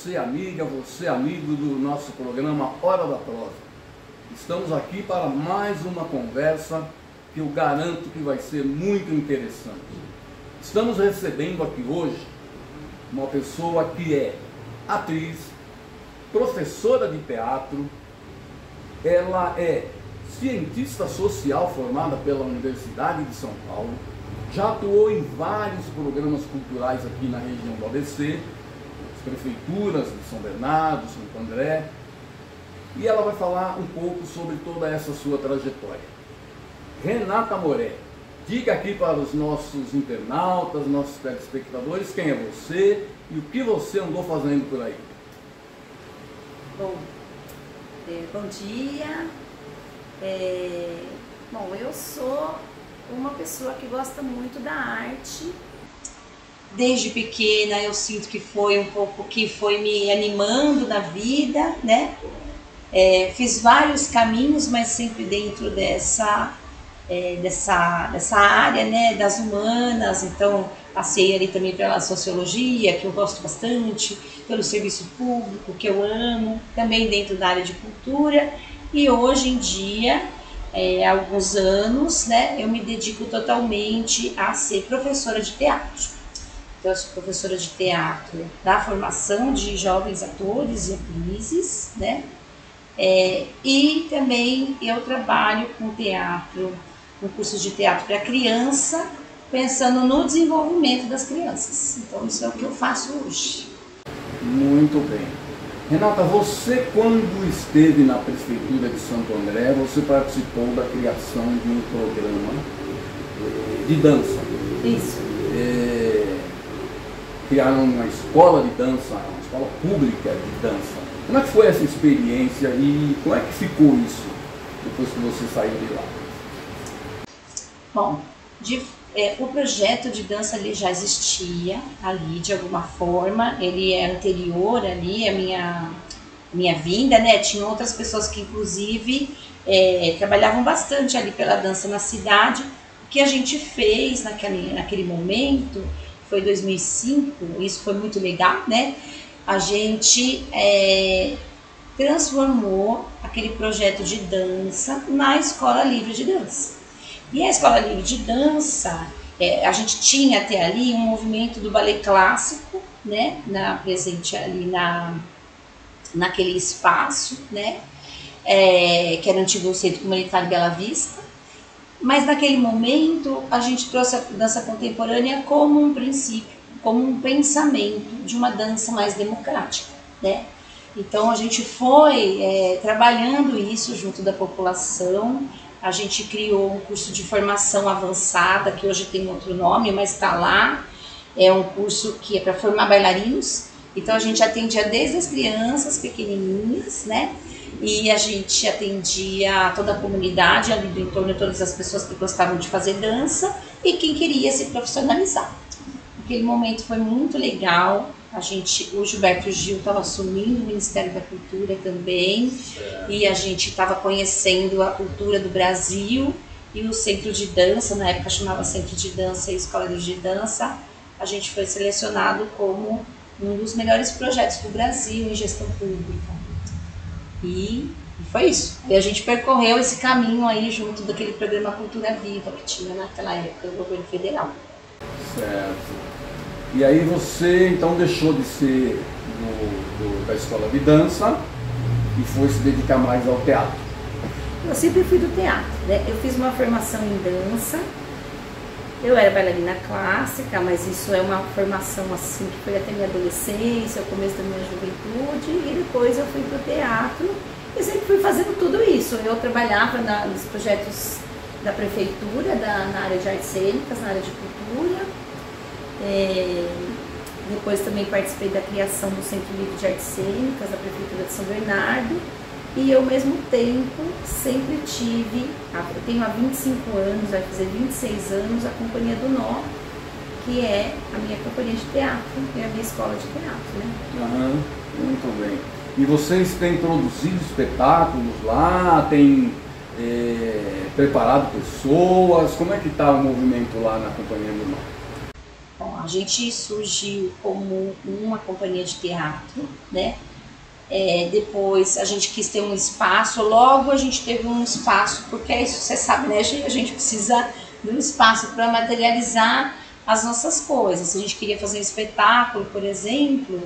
você amiga, você amigo do nosso programa Hora da Prosa. Estamos aqui para mais uma conversa que eu garanto que vai ser muito interessante. Estamos recebendo aqui hoje uma pessoa que é atriz, professora de teatro, ela é cientista social formada pela Universidade de São Paulo, já atuou em vários programas culturais aqui na região do ABC, as prefeituras de São Bernardo, Santo André, e ela vai falar um pouco sobre toda essa sua trajetória. Renata Moré, diga aqui para os nossos internautas, nossos telespectadores, quem é você e o que você andou fazendo por aí. Bom dia. Bom, eu sou uma pessoa que gosta muito da arte. Desde pequena eu sinto que foi um pouco que foi me animando na vida, né? Fiz vários caminhos, mas sempre dentro dessa área, né, das humanas. Então passei ali também pela sociologia, que eu gosto bastante, pelo serviço público, que eu amo, também dentro da área de cultura, e hoje em dia, há alguns anos, né, eu me dedico totalmente a ser professora de teatro. Então eu sou professora de teatro da formação de jovens atores e atrizes, né, e também eu trabalho com teatro, com cursos de teatro para criança, pensando no desenvolvimento das crianças. Então isso é o que eu faço hoje. Muito bem. Renata, você quando esteve na Prefeitura de Santo André, você participou da criação de um programa de dança. Isso. Criaram uma escola de dança, uma escola pública de dança. Como é que foi essa experiência e como é que ficou isso depois que você saiu de lá? Bom, o projeto de dança ele já existia ali de alguma forma, ele é anterior ali à minha vinda, né? Tinha outras pessoas que inclusive trabalhavam bastante ali pela dança na cidade. O que a gente fez naquele momento, foi 2005, isso foi muito legal, né? A gente transformou aquele projeto de dança na Escola Livre de Dança. E a Escola Livre de Dança, a gente tinha até ali um movimento do balé clássico, né, presente ali naquele espaço, né, que era o antigo Centro Comunitário Bela Vista. Mas naquele momento a gente trouxe a dança contemporânea como um princípio, como um pensamento de uma dança mais democrática, né? Então a gente foi trabalhando isso junto da população. A gente criou um curso de formação avançada, que hoje tem outro nome, mas está lá. É um curso que é para formar bailarinos. Então a gente atendia desde as crianças pequenininhas, né? E a gente atendia toda a comunidade ali do entorno, todas as pessoas que gostavam de fazer dança e quem queria se profissionalizar. Aquele momento foi muito legal. O Gilberto Gil estava assumindo o Ministério da Cultura também, e a gente estava conhecendo a cultura do Brasil, e o Centro de Dança, na época chamava Centro de Dança e Escola de Dança, a gente foi selecionado como um dos melhores projetos do Brasil em gestão pública. E foi isso. E a gente percorreu esse caminho aí junto daquele programa Cultura Viva que tinha naquela época do governo federal. Certo. E aí você então deixou de ser da escola de dança e foi se dedicar mais ao teatro. Eu sempre fui do teatro, né? Eu fiz uma formação em dança, eu era bailarina clássica, mas isso é uma formação assim que foi até minha adolescência, o começo da minha juventude, e depois eu fui para o teatro e sempre fui fazendo tudo isso. Eu trabalhava nos projetos da prefeitura, na área de artes cênicas, na área de cultura. Depois também participei da criação do Centro Livre de Artes Cênicas da Prefeitura de São Bernardo, e ao mesmo tempo sempre tive, eu tenho há 25 anos, vai fazer 26 anos, a Companhia do Nó, que é a minha companhia de teatro, é a minha escola de teatro, né? Muito bem. E vocês têm produzido espetáculos lá, têm preparado pessoas, como é que está o movimento lá na Companhia do Nó? Bom, a gente surgiu como uma companhia de teatro, né? Depois a gente quis ter um espaço, logo a gente teve um espaço, porque é isso, você sabe, né? A gente precisa de um espaço para materializar as nossas coisas. A gente queria fazer um espetáculo, por exemplo,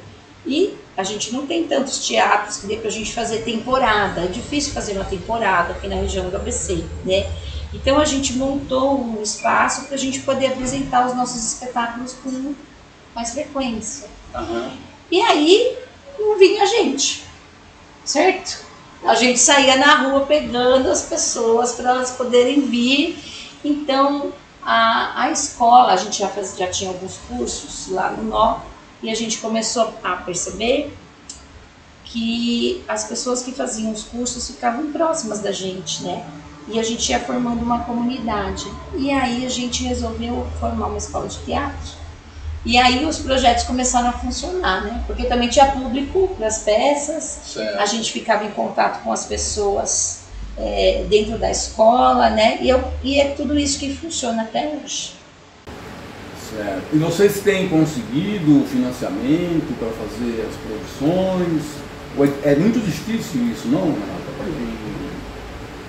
e a gente não tem tantos teatros que dê pra gente fazer temporada. É difícil fazer uma temporada aqui na região do ABC, né? Então a gente montou um espaço para a gente poder apresentar os nossos espetáculos com mais frequência. Uhum. E aí não vinha gente, certo? A gente saía na rua pegando as pessoas para elas poderem vir. Então a escola, a gente já tinha alguns cursos lá no Nó, e a gente começou a perceber que as pessoas que faziam os cursos ficavam próximas da gente, né? E a gente ia formando uma comunidade. E aí a gente resolveu formar uma escola de teatro. E aí os projetos começaram a funcionar, né? Porque também tinha público das peças, certo. A gente ficava em contato com as pessoas dentro da escola, né? E é tudo isso que funciona até hoje. Certo. E vocês têm conseguido financiamento para fazer as produções? É muito difícil isso, não, Renata?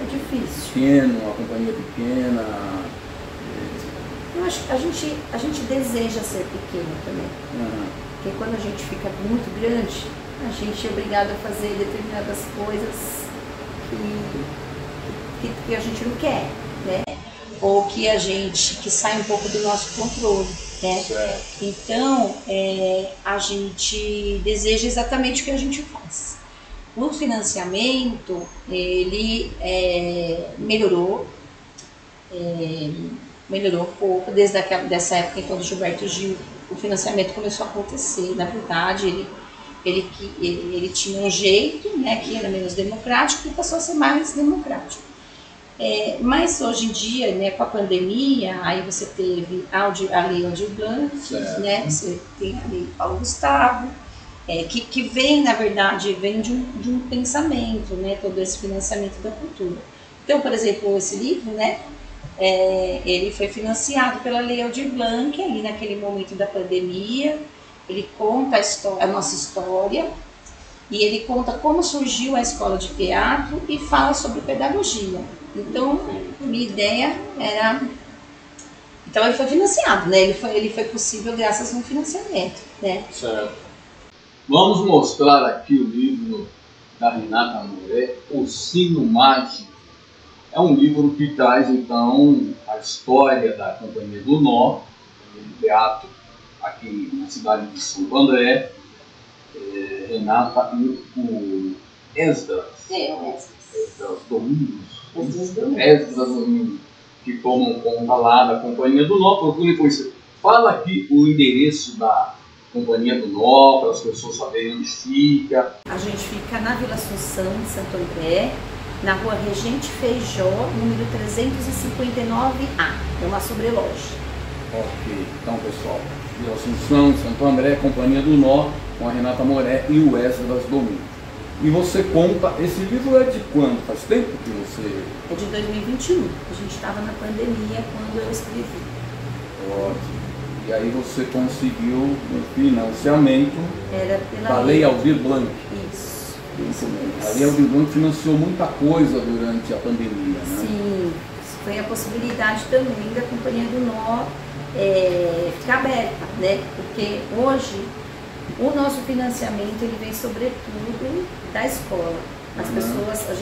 É difícil. Pequeno, uma companhia pequena. Eu acho que a gente deseja ser pequeno também. Uhum. Porque quando a gente fica muito grande, a gente é obrigado a fazer determinadas coisas que a gente não quer, né? Ou que sai um pouco do nosso controle, né? Certo. Então, a gente deseja exatamente o que a gente faz. O financiamento, ele melhorou um pouco, desde dessa época então do Gilberto Gil, o financiamento começou a acontecer. Na verdade, ele tinha um jeito, né, que era menos democrático, e passou a ser mais democrático. Mas hoje em dia, né, com a pandemia, aí você teve a Lei Aldir Blanc, né, você tem a Lei Paulo Gustavo, que vem, na verdade, de um pensamento, né, todo esse financiamento da cultura. Então, por exemplo, esse livro, né, ele foi financiado pela Lei Aldir Blanc, ali naquele momento da pandemia. Ele conta a nossa história, e ele conta como surgiu a escola de teatro e fala sobre pedagogia. Então, minha ideia era... Então, ele foi financiado, né? Ele foi possível graças a um financiamento, né? Certo. Vamos mostrar aqui o livro da Renata Moré, O Sino Mágico. É um livro que traz, então, a história da Companhia do Nó, um teatro aqui na cidade de Santo André. Renata e o Esdras. Esdras Domingos, que tomam conta lá da Companhia do Nó. Procure depois. Fala aqui o endereço da Companhia do Nó, para as pessoas saberem onde fica. A gente fica na Vila Assunção, em Santo André, na rua Regente Feijó, número 359A. É uma sobreloja. Ok, então pessoal, Vila Assunção, Santo André, Companhia do Nó, com a Renata Moré e o Esdras Domingos. E você conta, esse livro é de quando? Faz tempo que você... É de 2021, a gente estava na pandemia quando eu escrevi. Ótimo. E aí você conseguiu um financiamento da Lei Aldir Blanc. Isso mesmo. A Lei Aldir Blanc financiou muita coisa durante a pandemia, né? Sim, foi a possibilidade também da Companhia do Nó ficar aberta, né? Porque hoje o nosso financiamento ele vem sobretudo da escola. As pessoas, a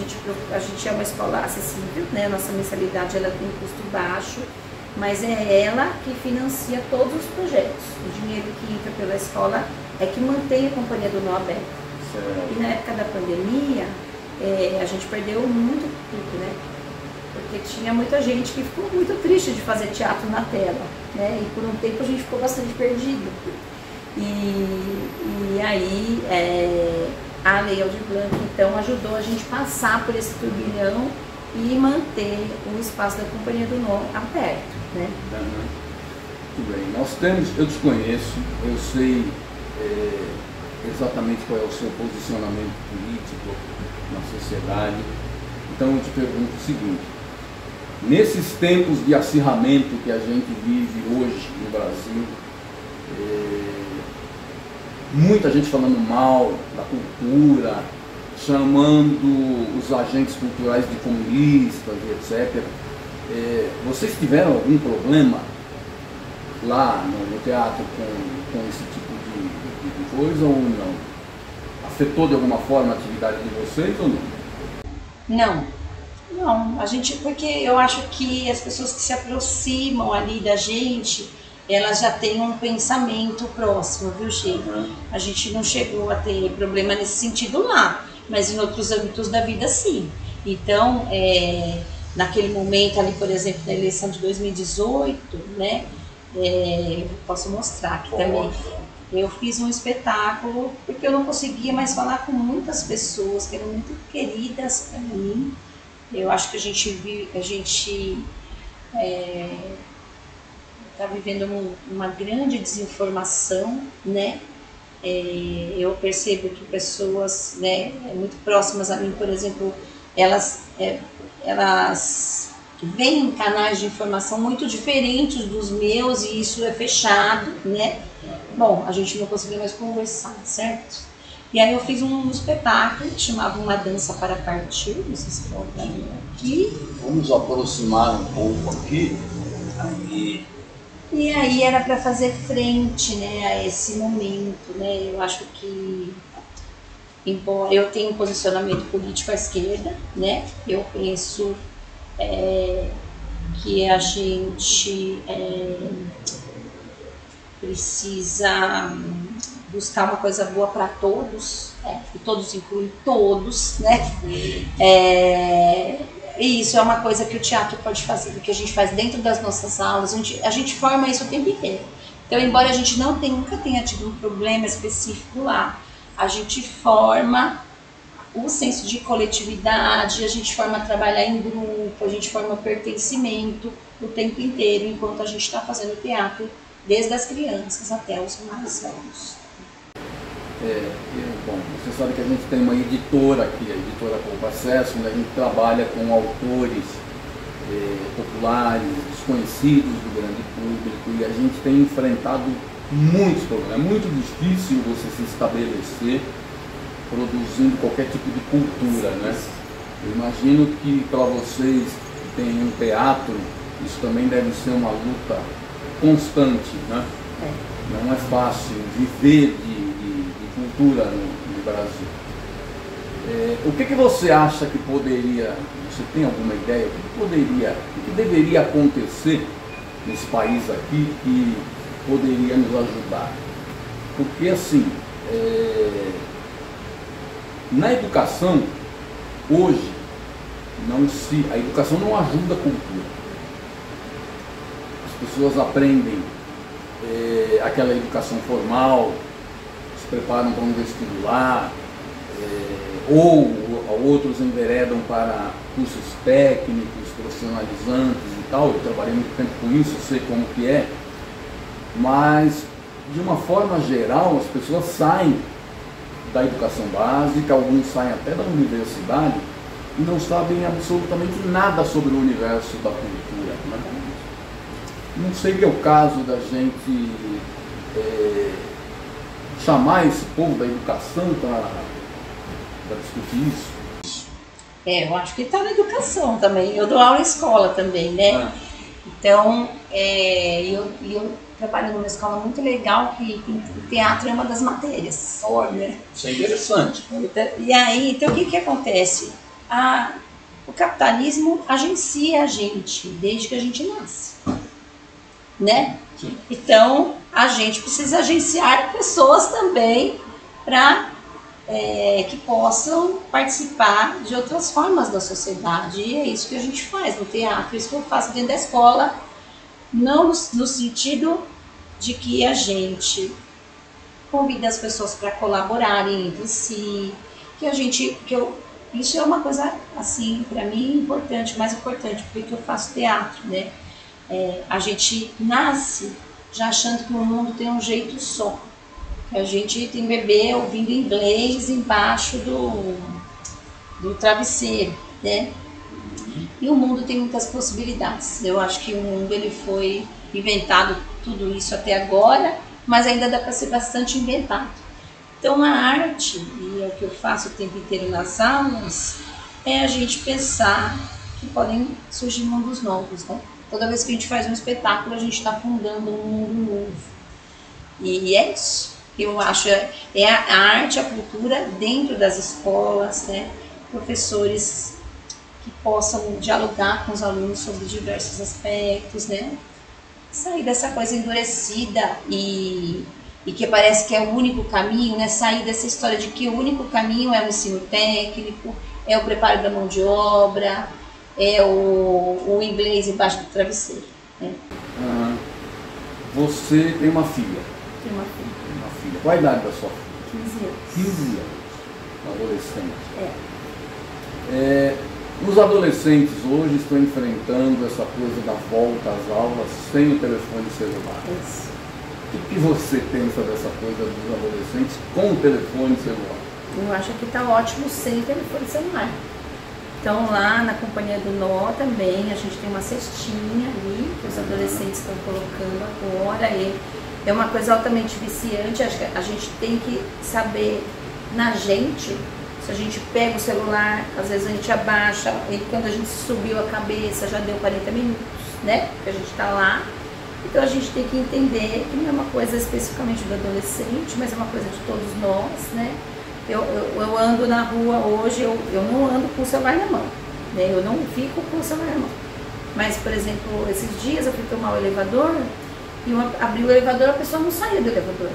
gente é uma escola acessível, né? Nossa mensalidade ela tem um custo baixo, mas é ela que financia todos os projetos. O dinheiro que entra pela escola é que mantém a Companhia do Nó aberta. Certo. E na época da pandemia, a gente perdeu muito público, né? Porque tinha muita gente que ficou muito triste de fazer teatro na tela, né? E por um tempo a gente ficou bastante perdido. E aí a Lei Aldir Blanc, então, ajudou a gente passar por esse turbilhão e manter o espaço da Companhia do Nó aberto, né? Muito bem. Nós temos, eu desconheço, eu sei exatamente qual é o seu posicionamento político na sociedade. Então eu te pergunto o seguinte: nesses tempos de acirramento que a gente vive hoje no Brasil, Muita gente falando mal da cultura, chamando os agentes culturais de comunistas, etc. Vocês tiveram algum problema lá no teatro com esse tipo de coisa ou não? Afetou de alguma forma a atividade de vocês ou não? Não, porque eu acho que as pessoas que se aproximam ali da gente, elas já têm um pensamento próximo, viu, Chico? A gente não chegou a ter problema nesse sentido lá, mas em outros âmbitos da vida, sim. Então, naquele momento ali, por exemplo, na eleição de 2018, né, eu posso mostrar aqui também. Eu fiz um espetáculo porque eu não conseguia mais falar com muitas pessoas que eram muito queridas para mim. Eu acho que a gente está vivendo uma grande desinformação, né? Eu percebo que pessoas, né, muito próximas a mim, por exemplo, elas veem canais de informação muito diferentes dos meus e isso é fechado, né? Bom, a gente não conseguia mais conversar, certo? E aí eu fiz um espetáculo que chamava Uma Dança para Partir, não sei se pode ver aqui. Vamos aproximar um pouco aqui. E aí era para fazer frente, né, a esse momento, né? Eu acho que, embora eu tenha um posicionamento político à esquerda, né? Eu penso que a gente precisa buscar uma coisa boa para todos, e todos incluem todos, né? E isso é uma coisa que o teatro pode fazer, que a gente faz dentro das nossas aulas, a gente forma isso o tempo inteiro. Então, embora a gente nunca tenha tido um problema específico lá, a gente forma o senso de coletividade, a gente forma trabalhar em grupo, a gente forma pertencimento o tempo inteiro, enquanto a gente está fazendo teatro, desde as crianças até os mais velhos. Bom, você sabe que a gente tem uma editora aqui, a editora Pouco Acesso, né? A gente trabalha com autores populares, desconhecidos do grande público, e a gente tem enfrentado muitos problemas. É muito difícil você se estabelecer produzindo qualquer tipo de cultura, né? Eu imagino que para vocês que têm um teatro, isso também deve ser uma luta constante, né? Não é fácil viver de cultura no Brasil. O que você acha que poderia, você tem alguma ideia, o que deveria acontecer nesse país aqui que poderia nos ajudar? Porque assim, na educação, hoje, a educação não ajuda a cultura. As pessoas aprendem aquela educação formal, se preparam para um vestibular, ou outros enveredam para cursos técnicos, profissionalizantes e tal. Eu trabalhei muito tempo com isso, sei como que é, mas de uma forma geral as pessoas saem da educação básica, alguns saem até da universidade e não sabem absolutamente nada sobre o universo da cultura, né? Não seria o caso da gente chamar esse povo da educação para discutir isso? Eu acho que está na educação também. Eu dou aula em escola também, né? Então, eu trabalho numa escola muito legal que o teatro é uma das matérias. Olha, isso é interessante. Então o que acontece? O capitalismo agencia a gente desde que a gente nasce, né? Sim. Então, a gente precisa agenciar pessoas também para que possam participar de outras formas da sociedade. E é isso que a gente faz no teatro, isso que eu faço dentro da escola, não no sentido de que a gente convida as pessoas para colaborarem entre si, isso é uma coisa, assim, para mim, importante, mais importante, porque eu faço teatro, né? A gente nasce já achando que o mundo tem um jeito só. A gente tem bebê ouvindo inglês embaixo do travesseiro, né? E o mundo tem muitas possibilidades. Eu acho que o mundo ele foi inventado tudo isso até agora mas ainda dá para ser bastante inventado. Então a arte, e é o que eu faço o tempo inteiro nas aulas, é a gente pensar que podem surgir mundos novos, né? Toda vez que a gente faz um espetáculo, a gente está fundando um mundo novo. E é isso. Eu acho, é a arte, a cultura dentro das escolas, né? Professores que possam dialogar com os alunos sobre diversos aspectos, né? Sair dessa coisa endurecida e que parece que é o único caminho, né? Sair dessa história de que o único caminho é o ensino técnico, é o preparo da mão de obra, é o inglês embaixo do travesseiro, né? Você tem uma filha? Tenho uma filha. Uma filha. Qual a idade da sua filha? 15 anos. 15 anos. Uma adolescente. Os adolescentes hoje estão enfrentando essa coisa da volta às aulas sem o telefone celular. Isso. O que você pensa dessa coisa dos adolescentes com o telefone celular? Eu acho que está ótimo sem telefone celular. Então lá na Companhia do Nó também a gente tem uma cestinha ali que os adolescentes estão colocando agora. E é uma coisa altamente viciante. Acho que a gente tem que saber na gente. Se a gente pega o celular, às vezes a gente abaixa, e quando a gente subiu a cabeça já deu 40 minutos, né? Porque a gente está lá. Então a gente tem que entender que não é uma coisa especificamente do adolescente, mas é uma coisa de todos nós, né? Eu ando na rua hoje, eu não ando com o celular na mão, né? Eu não fico com o celular na mão. Mas, por exemplo, esses dias eu fui tomar o elevador e eu abri o elevador, a pessoa não saía do elevador,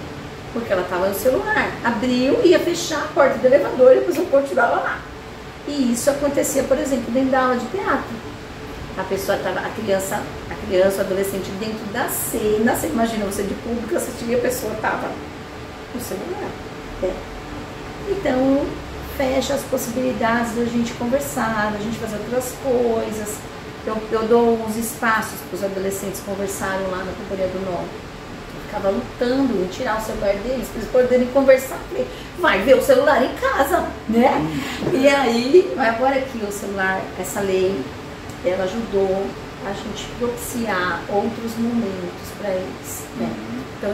porque ela estava no celular. Abriu, ia fechar a porta do elevador e a pessoa continuava lá. E isso acontecia, por exemplo, dentro da aula de teatro. A pessoa estava, a criança, o adolescente dentro da cena, você imagina você de público assistindo e a pessoa estava no celular. Então, fecha as possibilidades da gente conversar, da gente fazer outras coisas. Eu dou uns espaços para os adolescentes conversarem lá na Companhia do Nó. Ficava lutando em tirar o celular deles, para eles poderem conversar. Falei, vai ver o celular em casa, né? E aí, agora que o celular, essa lei, ela ajudou a gente propiciar outros momentos para eles, né? Então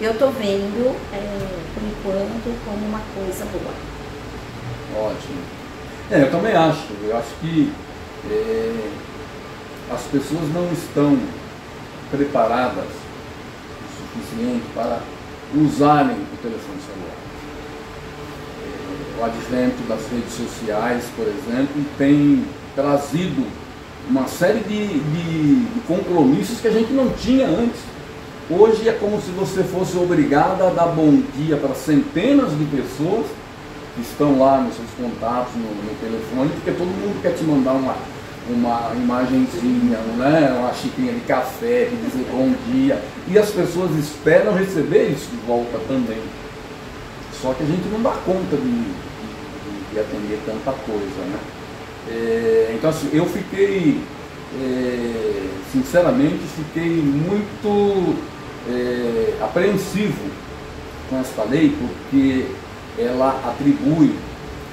eu estou vendo, por enquanto, como uma coisa boa. Ótimo. Eu também acho. Eu acho que as pessoas não estão preparadas o suficiente para usarem o telefone celular. O advento das redes sociais, por exemplo, tem trazido uma série de compromissos que a gente não tinha antes. Hoje é como se você fosse obrigada a dar bom dia para centenas de pessoas que estão lá nos seus contatos, no telefone, porque todo mundo quer te mandar uma imagenzinha, né? Uma xicrinha de café, de dizer bom dia. E as pessoas esperam receber isso de volta também. Só que a gente não dá conta de atender tanta coisa, né? Então assim, eu fiquei, sinceramente, fiquei muito apreensivo com esta lei, porque ela atribui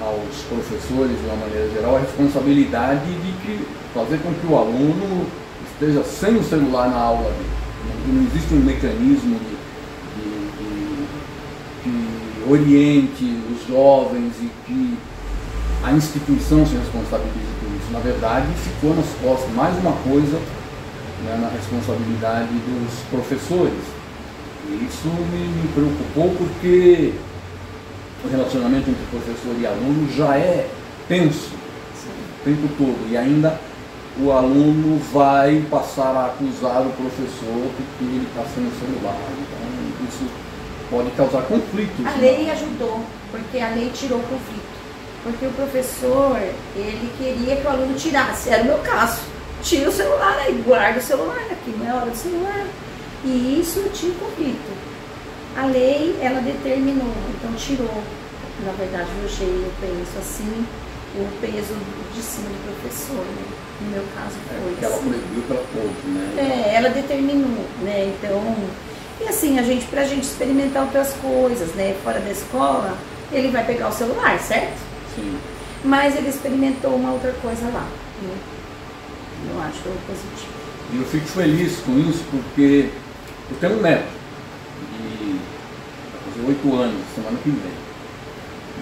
aos professores, de uma maneira geral, a responsabilidade de fazer com que o aluno esteja sem o celular na aula dele. Não existe um mecanismo que oriente os jovens e que a instituição se responsabilize por isso. Na verdade, ficou nas costas mais uma coisa, né, na responsabilidade dos professores. E isso me preocupou porque o relacionamento entre professor e aluno já é tenso o tempo todo. E ainda o aluno vai passar a acusar o professor porque ele está sem o celular. Então isso pode causar conflitos. A lei ajudou, porque a lei tirou o conflito. Porque o professor, ele queria que o aluno tirasse, era o meu caso. Tira o celular aí, guarda o celular aqui, não é hora do celular. E isso tinha conflito. A lei, ela determinou, então tirou. Na verdade, eu penso assim, o peso de cima do professor, né? No meu caso foi porque ela proibiu para todos, né? Ela determinou, né? Então, e assim, pra gente experimentar outras coisas, né? Fora da escola, ele vai pegar o celular, certo? Sim. Mas ele experimentou uma outra coisa lá, né? Eu acho positivo. E eu fico feliz com isso porque eu tenho um neto. vai fazer 8 anos, semana que vem.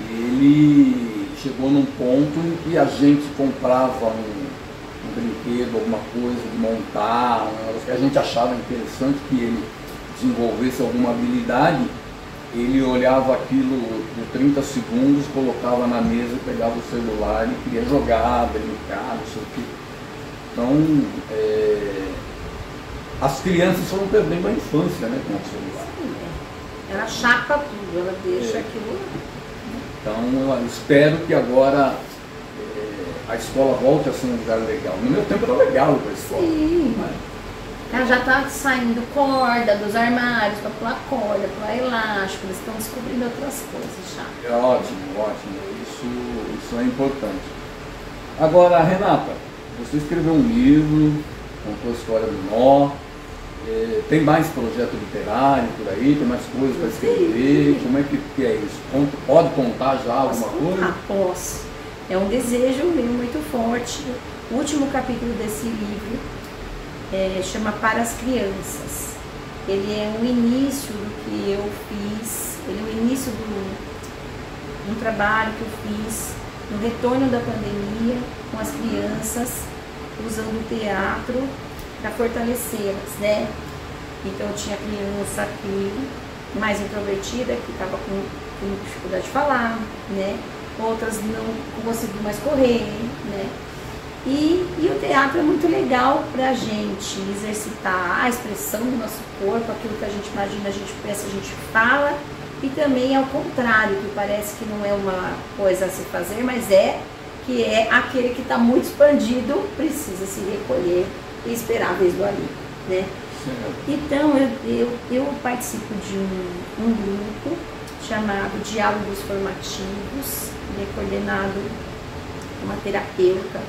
E ele chegou num ponto em que a gente comprava um brinquedo, alguma coisa de montar, um negócio que a gente achava interessante que ele desenvolvesse alguma habilidade, ele olhava aquilo por 30 segundos, colocava na mesa, pegava o celular e queria jogar, brincar, não sei o quê. Então, as crianças foram perdendo a infância, né, com o celular. Sim, ela chapa tudo, ela deixa aquilo lá. Então, eu espero que agora a escola volte a ser um lugar legal. No meu tempo era legal ir para a escola. Sim. Né? Ela já está saindo corda dos armários para pular corda, pular elástico, eles estão descobrindo outras coisas já. É ótimo, ótimo. Isso é importante. Agora, Renata, você escreveu um livro, contou a história do nó. Tem mais projeto literário por aí? Tem mais coisas para escrever? Sim. Como é que é isso? Pode contar já alguma coisa? Posso. É um desejo meu muito forte. O último capítulo desse livro chama Para as Crianças. Ele é o início do que eu fiz, ele é o início de um trabalho que eu fiz no retorno da pandemia com as crianças, usando o teatro para fortalecê-las, né? Então eu tinha criança aqui mais introvertida, que estava com dificuldade de falar, né? Outras não conseguiam mais correr, né? E o teatro é muito legal para a gente exercitar a expressão do nosso corpo, aquilo que a gente imagina, a gente pensa, a gente fala, e também ao contrário, que parece que não é uma coisa a se fazer, mas que é aquele que está muito expandido, precisa se recolher e esperar a vez do alívio, né? Então, eu participo de um grupo chamado Diálogos Formativos, ele é coordenado por uma terapeuta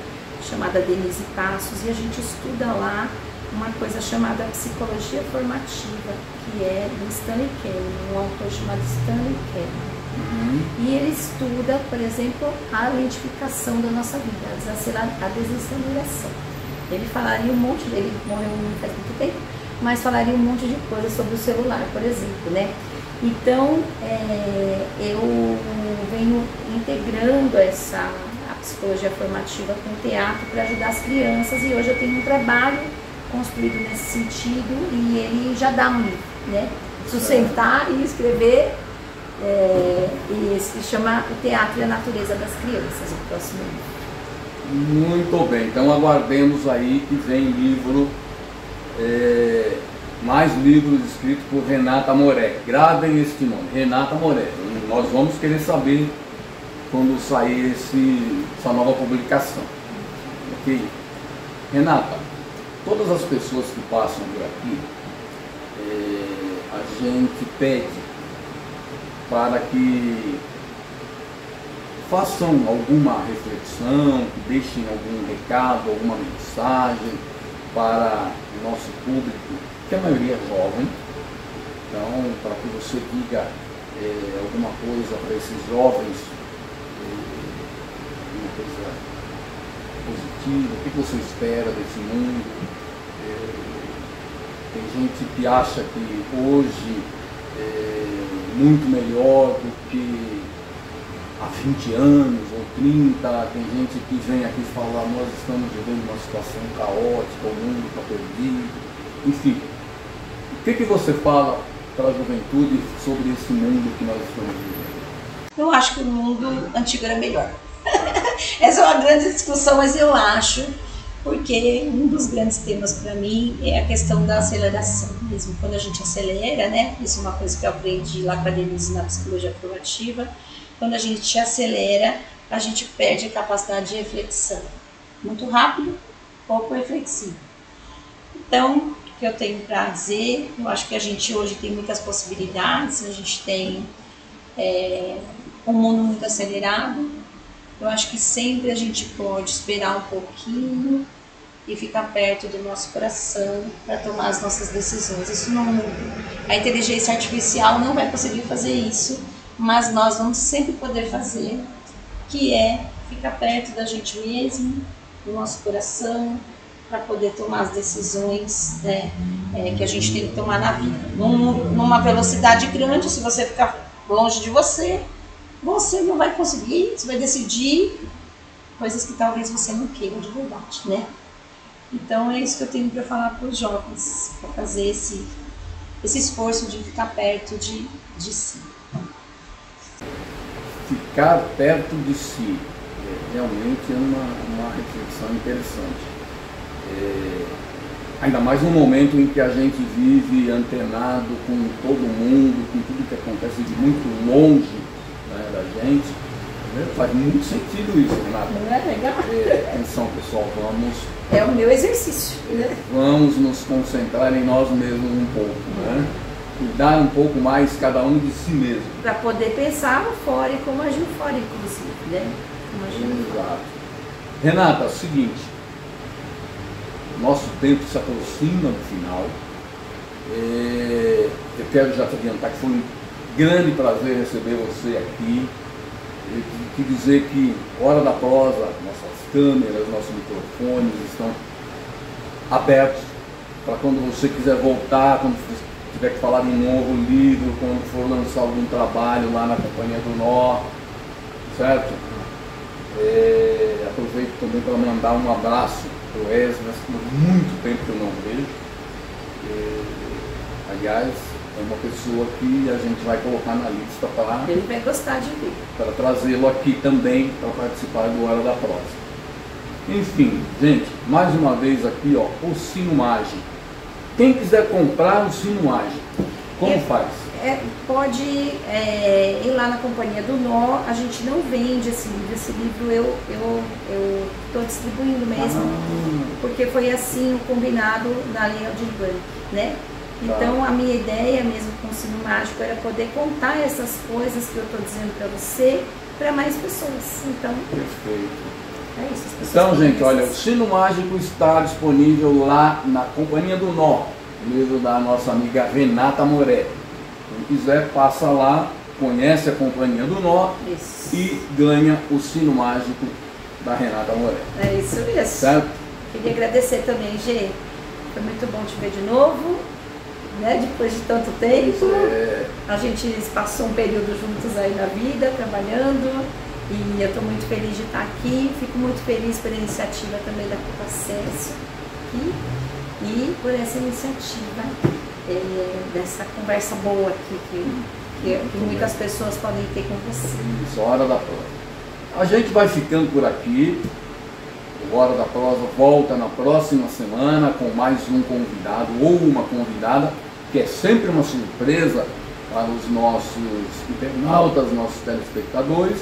chamada Denise Passos, e a gente estuda lá uma coisa chamada psicologia formativa, que é do Stanley Kahneman, um autor chamado Stanley Kahneman. E ele estuda, por exemplo, a lentificação da nossa vida, a desaceleração. Ele falaria um monte, ele morreu não faz muito tempo, mas falaria um monte de coisa sobre o celular, por exemplo, né? Então, eu venho integrando a psicologia formativa com o teatro para ajudar as crianças, e hoje eu tenho um trabalho construído nesse sentido, e ele já dá um livro, né? Sustentar e escrever, e se chama O Teatro e a Natureza das Crianças, o próximo livro. Muito bem, então aguardemos aí que vem livro, mais livros escritos por Renata Moré. Gravem este nome, Renata Moré. Nós vamos querer saber quando sair essa nova publicação. Ok? Renata, todas as pessoas que passam por aqui, a gente pede para que façam alguma reflexão, que deixem algum recado, alguma mensagem para o nosso público, que a maioria é jovem. Então, para que você diga alguma coisa para esses jovens, uma coisa positiva, o que você espera desse mundo. Tem gente que acha que hoje é muito melhor do que há 20 anos ou 30, tem gente que vem aqui falar, nós estamos vivendo uma situação caótica, o mundo está perdido, enfim. O que você fala para a juventude sobre esse mundo que nós estamos vivendo? Eu acho que o mundo antigo era melhor. Essa é uma grande discussão, mas eu acho, porque um dos grandes temas para mim é a questão da aceleração mesmo. Quando a gente acelera, né? Isso é uma coisa que eu aprendi lá com a Denise na psicologia formativa. Quando a gente acelera, a gente perde a capacidade de reflexão. Muito rápido, pouco reflexivo. Então, o que eu tenho para dizer, eu acho que a gente hoje tem muitas possibilidades, a gente tem um mundo muito acelerado. Eu acho que sempre a gente pode esperar um pouquinho e ficar perto do nosso coração para tomar as nossas decisões. Isso não, a inteligência artificial não vai conseguir fazer isso, mas nós vamos sempre poder fazer, que é ficar perto da gente mesmo, do nosso coração, para poder tomar as decisões, né, que a gente tem que tomar na vida. Numa velocidade grande, se você ficar longe de você não vai conseguir, você vai decidir coisas que talvez você não queira de verdade, né? Então é isso que eu tenho para falar para os jovens, para fazer esse esforço de ficar perto de si. Ficar perto de si realmente é uma reflexão interessante. Ainda mais no momento em que a gente vive antenado com todo mundo, com tudo que acontece de muito longe, né, da gente. Faz muito sentido isso, Renata. Não é legal? Atenção, pessoal, vamos... É o meu exercício, né? Vamos nos concentrar em nós mesmos um pouco, né? Cuidar um pouco mais cada um de si mesmo. Para poder pensar no fora e como agir fora, inclusive, né? Como agir fora. Exato. Renata, é o seguinte, nosso tempo se aproxima do final. Eu quero já te adiantar que foi um grande prazer receber você aqui. Eu quero dizer que Hora da Prosa, nossas câmeras, nossos microfones estão abertos para quando você quiser voltar, quando tiver que falar de um novo livro, quando for lançar algum trabalho lá na Companhia do Nó, certo? Aproveito também para mandar um abraço para o Esdras, que por muito tempo que eu não vejo. Aliás, é uma pessoa que a gente vai colocar na lista para... Ele vai gostar de vir. Para trazê-lo aqui também para participar do Hora da Prosa. Enfim, gente, mais uma vez aqui, ó, o Sino Mágico. Quem quiser comprar o Sino Mágico, como faz? Pode ir lá na Companhia do Nó. A gente não vende esse livro. Esse livro eu estou distribuindo mesmo, porque foi assim o combinado da Lei Aldir Blanc, né? Então a minha ideia mesmo com o Sino Mágico era poder contar essas coisas que eu estou dizendo para você, para mais pessoas. Então, perfeito. É isso. As pessoas então, gente, conhecem. olha, o Sino Mágico está disponível lá na Companhia do Nó, o livro da nossa amiga Renata Morelli. Quem quiser, passa lá, conhece a Companhia do Nó e ganha o Sino Mágico da Renata Morelli. É isso mesmo. Certo? Queria agradecer também, Gê. Foi muito bom te ver de novo, né? Depois de tanto tempo. A gente passou um período juntos aí na vida, trabalhando. E eu estou muito feliz de estar aqui. Fico muito feliz pela iniciativa também da Copa Césio e por essa iniciativa dessa conversa boa aqui que muitas pessoas podem ter com você. Isso, Hora da Prosa. A gente vai ficando por aqui. O Hora da Prosa volta na próxima semana com mais um convidado ou uma convidada, que é sempre uma surpresa para os nossos internautas, nossos telespectadores,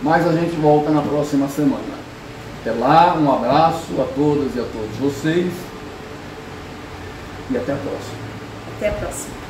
mas a gente volta na próxima semana. Até lá, um abraço a todas e a todos vocês e até a próxima. Até a próxima.